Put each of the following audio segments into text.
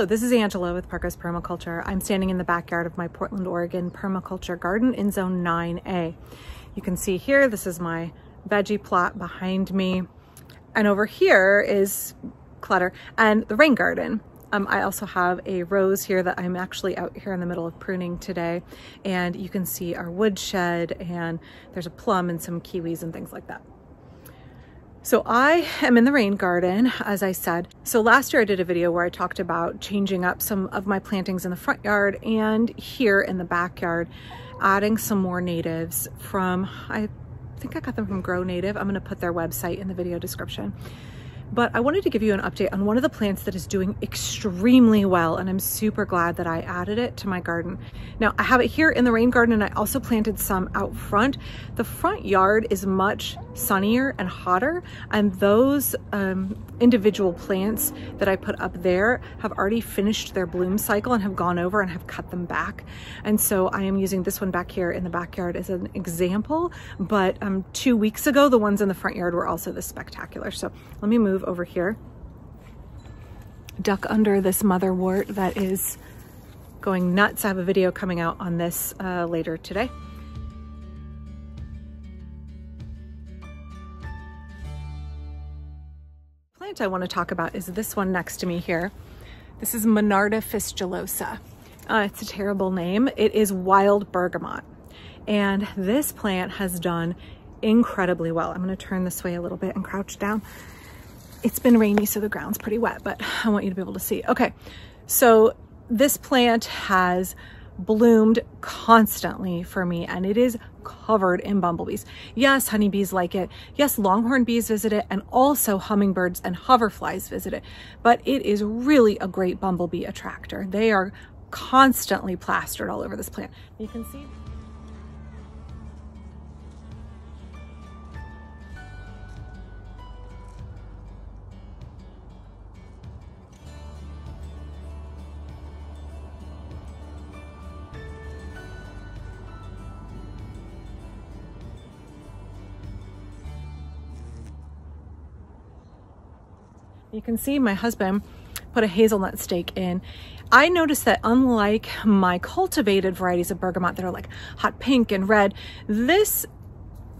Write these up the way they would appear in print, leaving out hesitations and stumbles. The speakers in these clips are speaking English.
Hello, this is Angela with Parker's Permaculture. I'm standing in the backyard of my Portland, Oregon permaculture garden in zone 9A. You can see here, this is my veggie plot behind me. And over here is clutter and the rain garden. I also have a rose here that I'm actually out here in the middle of pruning today. And you can see our woodshed, and there's a plum and some kiwis and things like that. So I am in the rain garden, as I said. So last year I did a video where I talked about changing up some of my plantings in the front yard and here in the backyard, adding some more natives from, I think I got them from Grow Native. I'm gonna put their website in the video description. But I wanted to give you an update on one of the plants that is doing extremely well, and I'm super glad that I added it to my garden. Now, I have it here in the rain garden, and I also planted some out front. The front yard is much sunnier and hotter, and those individual plants that I put up there have already finished their bloom cycle and have gone over and have cut them back. And so I am using this one back here in the backyard as an example, but 2 weeks ago, the ones in the front yard were also this spectacular. So let me move over here, duck under this motherwort that is going nuts. I have a video coming out on this later today. The plant I want to talk about is this one next to me here. This is Monarda fistulosa. It's a terrible name. It is wild bergamot, and this plant has done incredibly well. I'm going to turn this way a little bit and crouch down. It's been rainy, so the ground's pretty wet, but I want you to be able to see. Okay, so this plant has bloomed constantly for me, and it is covered in bumblebees. Yes, honeybees like it. Yes, longhorn bees visit it, and also hummingbirds and hoverflies visit it. But it is really a great bumblebee attractor. They are constantly plastered all over this plant. You can see. You can see my husband put a hazelnut stake in. I noticed that unlike my cultivated varieties of bergamot that are like hot pink and red, this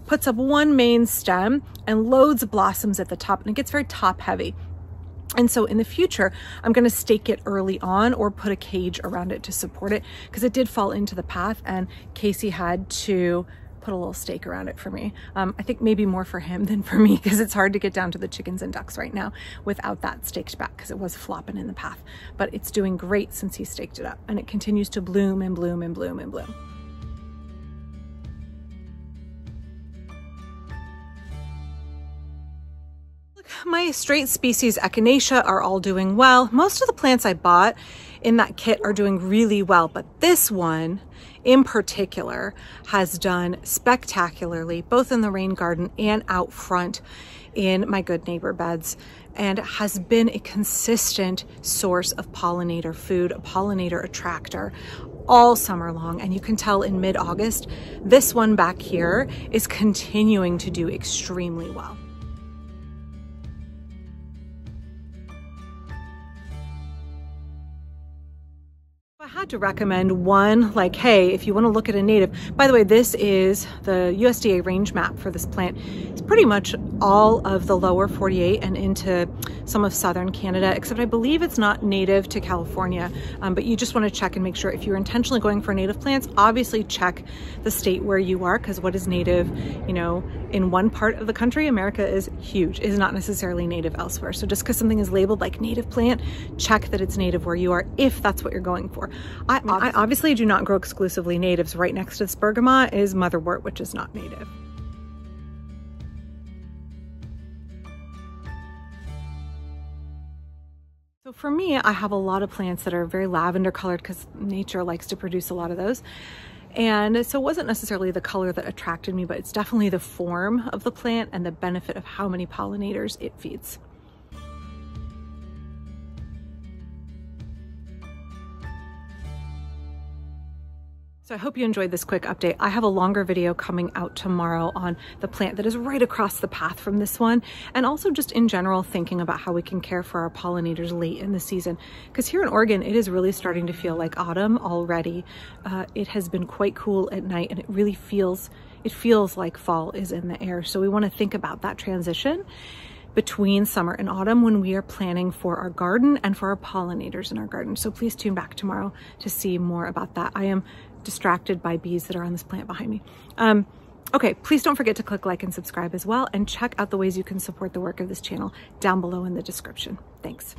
puts up one main stem and loads of blossoms at the top, and it gets very top heavy. And so in the future, I'm going to stake it early on or put a cage around it to support it, because it did fall into the path and Casey had to put a little stake around it for me. I think maybe more for him than for me, because it's hard to get down to the chickens and ducks right now without that staked back, because it was flopping in the path. But it's doing great since he staked it up, and it continues to bloom and bloom and bloom and bloom. My straight species Echinacea are all doing well. Most of the plants I bought in that kit are doing really well, but this one in particular has done spectacularly, both in the rain garden and out front in my Good Neighbor beds, and has been a consistent source of pollinator food, a pollinator attractor all summer long. And you can tell in mid-August, this one back here is continuing to do extremely well. I had to recommend one, like, hey, if you want to look at a native. By the way, this is the USDA range map for this plant. It's pretty much all of the lower 48 and into some of southern Canada, except I believe it's not native to California. But you just want to check and make sure if you're intentionally going for native plants, obviously check the state where you are, because what is native, you know, in one part of the country, America is huge, is not necessarily native elsewhere. So just because something is labeled like native plant, check that it's native where you are, if that's what you're going for. I obviously do not grow exclusively natives. Right next to this bergamot is motherwort, which is not native. So for me, I have a lot of plants that are very lavender colored, because nature likes to produce a lot of those. And so it wasn't necessarily the color that attracted me, but it's definitely the form of the plant and the benefit of how many pollinators it feeds. So I hope you enjoyed this quick update. I have a longer video coming out tomorrow on the plant that is right across the path from this one, and also just in general thinking about how we can care for our pollinators late in the season. Because here in Oregon, it is really starting to feel like autumn already. It has been quite cool at night, and it really feels like fall is in the air. So we want to think about that transition between summer and autumn when we are planning for our garden and for our pollinators in our garden. So please tune back tomorrow to see more about that. I am distracted by bees that are on this plant behind me. Okay, please don't forget to click like and subscribe as well, and check out the ways you can support the work of this channel down below in the description. Thanks.